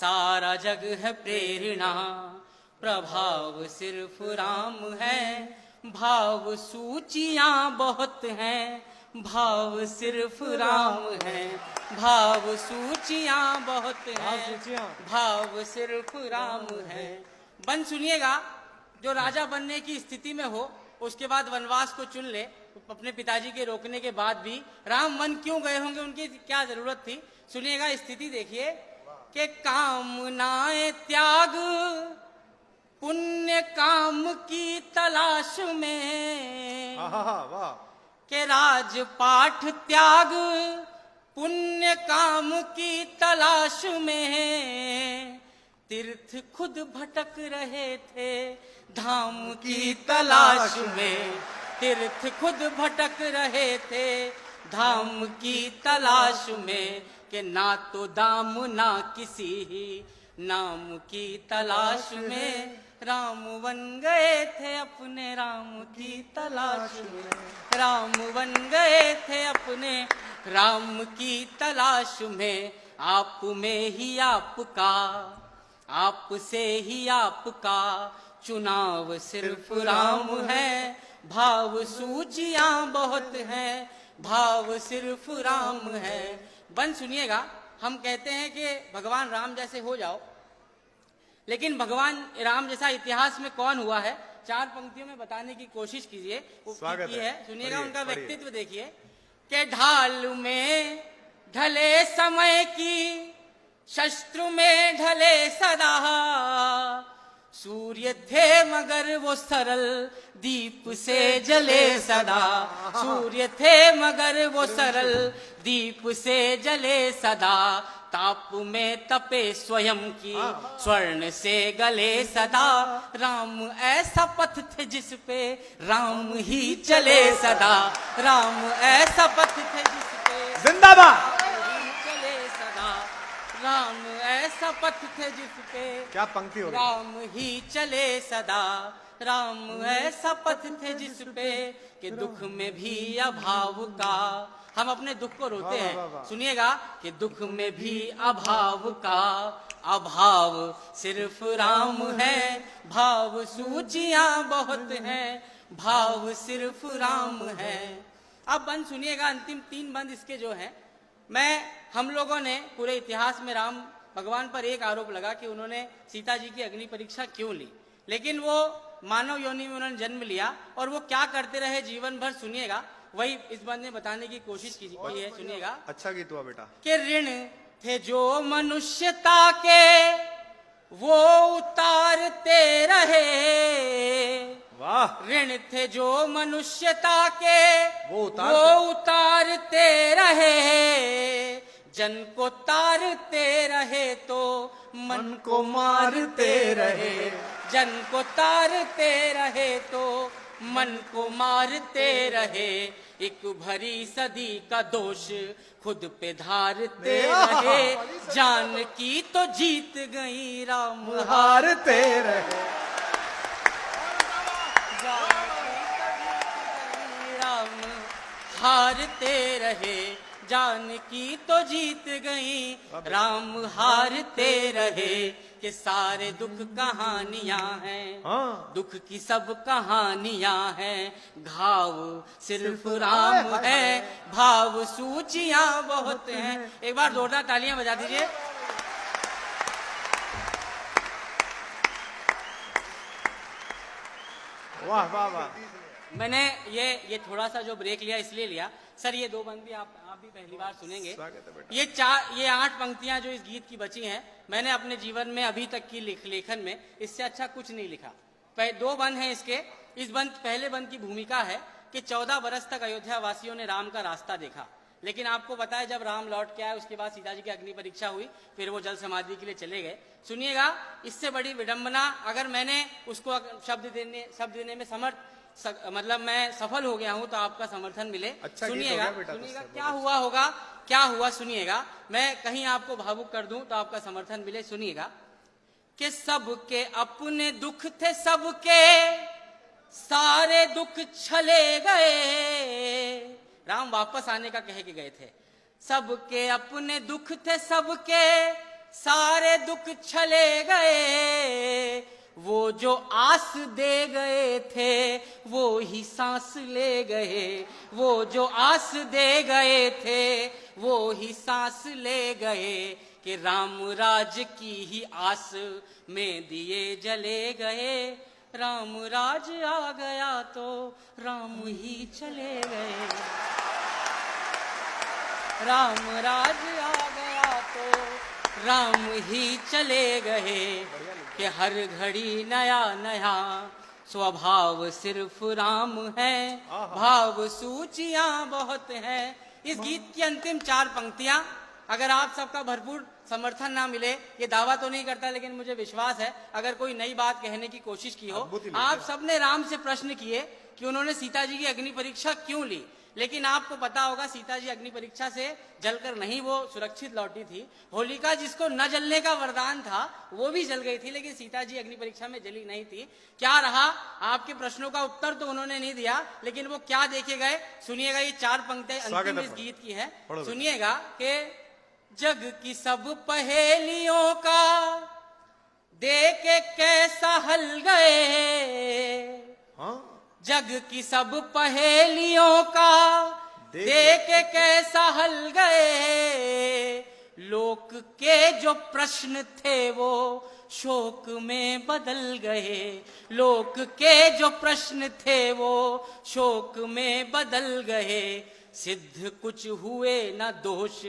सारा जग है प्रेरणा, प्रभाव सिर्फ राम है, भाव सूचियां बहुत हैं, भाव सिर्फ राम है, भाव सूचियां बहुत हैं, भाव सिर्फ राम है। बन सुनिएगा, जो राजा बनने की स्थिति में हो, उसके बाद वनवास को चुन ले, अपने पिताजी के रोकने के बाद भी राम वन क्यों गए होंगे, उनकी क्या जरूरत थी, सुनिएगा स्थिति देखिए कि कामनाएं त्याग पुण्य काम की तलाश में, के राजपाठ त्याग पुण्य काम की तलाश में, तीर्थ खुद भटक रहे थे धाम की तलाश में, तीर्थ खुद भटक रहे थे धाम की तलाश में, के ना तो दाम ना किसी ही नाम की तलाश में, राम बन गए थे अपने राम की तलाश में, राम बन गए थे अपने राम की तलाश में। आप में ही आपका, आप से ही आपका चुनाव सिर्फ राम है, भाव सूचियां बहुत हैं, भाव सिर्फ राम है। बन सुनिएगा, हम कहते हैं कि भगवान राम जैसे हो जाओ, लेकिन भगवान राम जैसा इतिहास में कौन हुआ है, 4 पंक्तियों में बताने की कोशिश कीजिए। स्वागत है, सुनिएगा उनका व्यक्तित्व देखिए कि ढाल में ढले समय की, शस्त्र में ढले सदा, सूर्य थे मगर वो सरल दीप से जले सदा, सूर्य थे मगर वो सरल दीप से जले सदा, ताप में तपे स्वयं की स्वर्ण से गले सदा, राम ऐसा पथ थे जिस पे राम ही चले सदा, राम ऐसा पथ थे जिस पे जिंदाबाद चले सदा, राम ऐसा पथ थे जिस पे क्या पंक्ति हो राम ही चले सदा, राम ऐसा पथ थे जिस पे कि दुख में भी अभाव का, हम अपने दुख को रोते हैं, सुनिएगा कि दुख में भी अभाव का अभाव सिर्फ राम है, भाव सूचियां बहुत हैं, भाव सिर्फ राम है। अब बंद सुनिएगा, अंतिम 3 बंद इसके जो हैं, हम लोगों ने पूरे इतिहास में राम भगवान पर एक आरोप लगा कि उन्होंने सीता जी की अग्नि परीक्षा क्यों ली, लेकिन वो मानव योनि में उन्होंने जन्म लिया और वो क्या करते रहे जीवन भर, सुनिएगा वही इस बंद में बताने की कोशिश की है। सुनिएगा, अच्छा गीत हुआ बेटा। कि ऋण थे जो मनुष्यता के वो उतारते रहे, वाह, ऋण थे जो मनुष्यता के वो उतारते रहे, जन को तारते रहे तो मन को मारते रहे, जन को तारते रहे तो मन को मारते रहे, एक भरी सदी का दोष खुद पे धारते रहे, जान की तो जीत गई राम हारते रहे, राम हारते रहे, जान की तो जीत गई राम हारते रहे, कि सारे दुख कहानियां हैं, दुख की सब कहानियां हैं, घाव सिर्फ राम है, भाव सूचियां बहुत हैं। एक बार जोरदार तालियां बजा दीजिए। वाह वाह वाह। मैंने ये थोड़ा सा जो ब्रेक लिया इसलिए लिया सर, ये 2 बंद भी आप भी पहली बार सुनेंगे। ये 8 पंक्तियां जो इस गीत की बची हैं, मैंने अपने जीवन में अभी तक की लेखन में इससे अच्छा कुछ नहीं लिखा। 2 बंद हैं इसके। इस पहले बंद की भूमिका है कि 14 बरस तक अयोध्या वासियों ने राम का रास्ता देखा, लेकिन आपको पता है जब राम लौट के आए उसके बाद सीता जी की अग्नि परीक्षा हुई, फिर वो जल समाधि के लिए चले गए। सुनिएगा, इससे बड़ी विडंबना, अगर मैंने उसको शब्द देने में मतलब मैं सफल हो गया हूं तो आपका समर्थन मिले। अच्छा, सुनिएगा क्या हुआ होगा, क्या हुआ सुनिएगा, मैं कहीं आपको भावुक कर दूं तो आपका समर्थन मिले। सुनिएगा कि सबके अपने दुख थे, सबके सारे दुख छले गए, राम वापस आने का कह के गए थे। सबके अपने दुख थे, सबके सारे दुख चले गए, वो जो आस दे गए थे वो ही सांस ले गए, वो जो आस दे गए थे वो ही सांस ले गए, कि राम राज की ही आस में दिए जले गए, राम राज आ गया तो राम ही चले गए, राम राज आ गया तो राम ही चले गए, कि हर घड़ी नया नया स्वभाव सिर्फ राम है, भाव सूचियां बहुत हैं। इस गीत की अंतिम 4 पंक्तियां, अगर आप सबका भरपूर समर्थन ना मिले, ये दावा तो नहीं करता लेकिन मुझे विश्वास है, अगर कोई नई बात कहने की कोशिश की हो, आप सबने राम से प्रश्न किए कि उन्होंने सीता जी की अग्नि परीक्षा क्यों ली, लेकिन आपको पता होगा सीता जी अग्नि परीक्षा से जलकर नहीं वो सुरक्षित लौटी थी। होलिका जिसको न जलने का वरदान था वो भी जल गई थी, लेकिन सीता जी अग्नि परीक्षा में जली नहीं थी। क्या रहा, आपके प्रश्नों का उत्तर तो उन्होंने नहीं दिया, लेकिन वो क्या देखे गए सुनिएगा। ये 4 पंक्तियां अंतिम इस गीत की है, सुनिएगा कि जग की सब पहेलियों का देख के कैसा हल गए, जग की सब पहेलियों का देख के कैसा हल गए, लोक के जो प्रश्न थे वो शोक में बदल गए, लोक के जो प्रश्न थे वो शोक में बदल गए, सिद्ध कुछ हुए न दोष,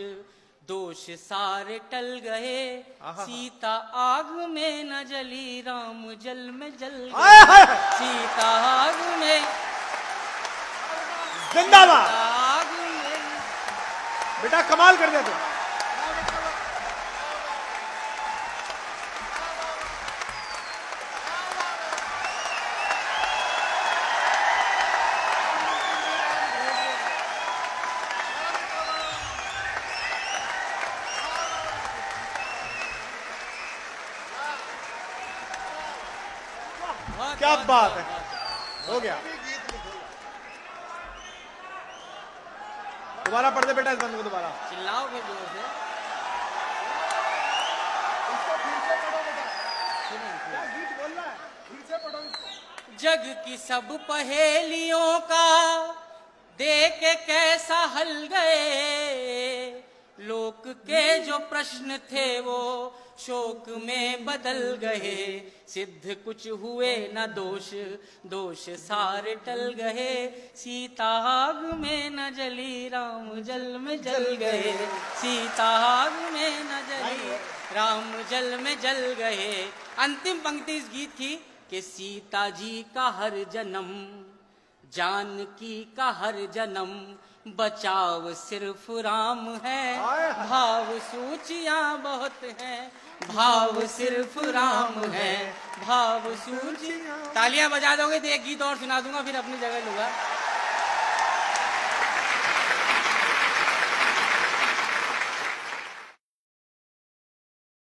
दोष सारे टल गए, सीता आग में न जली राम जल में जल गए, सीता आग में जिंदाबाद, आग में। बेटा कमाल कर दिया तुम। क्या बात है, हो गया। दोबारा पढ़ दे बेटा इस बंद को, दोबारा चिल्लाओ फिर जोर से। जग की सब पहेलियों का देख के कैसा हल गए, लोक के जो प्रश्न थे वो शोक में बदल गए, सिद्ध कुछ हुए न दोष, दोष सारे टल गए, सीता आग में न जली राम जल में जल गए, सीता आग में न जली राम जल में जल गए। अंतिम पंक्ति इस गीत की कि सीता जी का हर जन्म, जानकी का हर जन्म, बचाव सिर्फ राम है, भाव सूचियां बहुत हैं, भाव सिर्फ राम है, भाव सूचियां। तालियां बजा दोगे तो एक गीत और सुना दूंगा, फिर अपनी जगह लूंगा।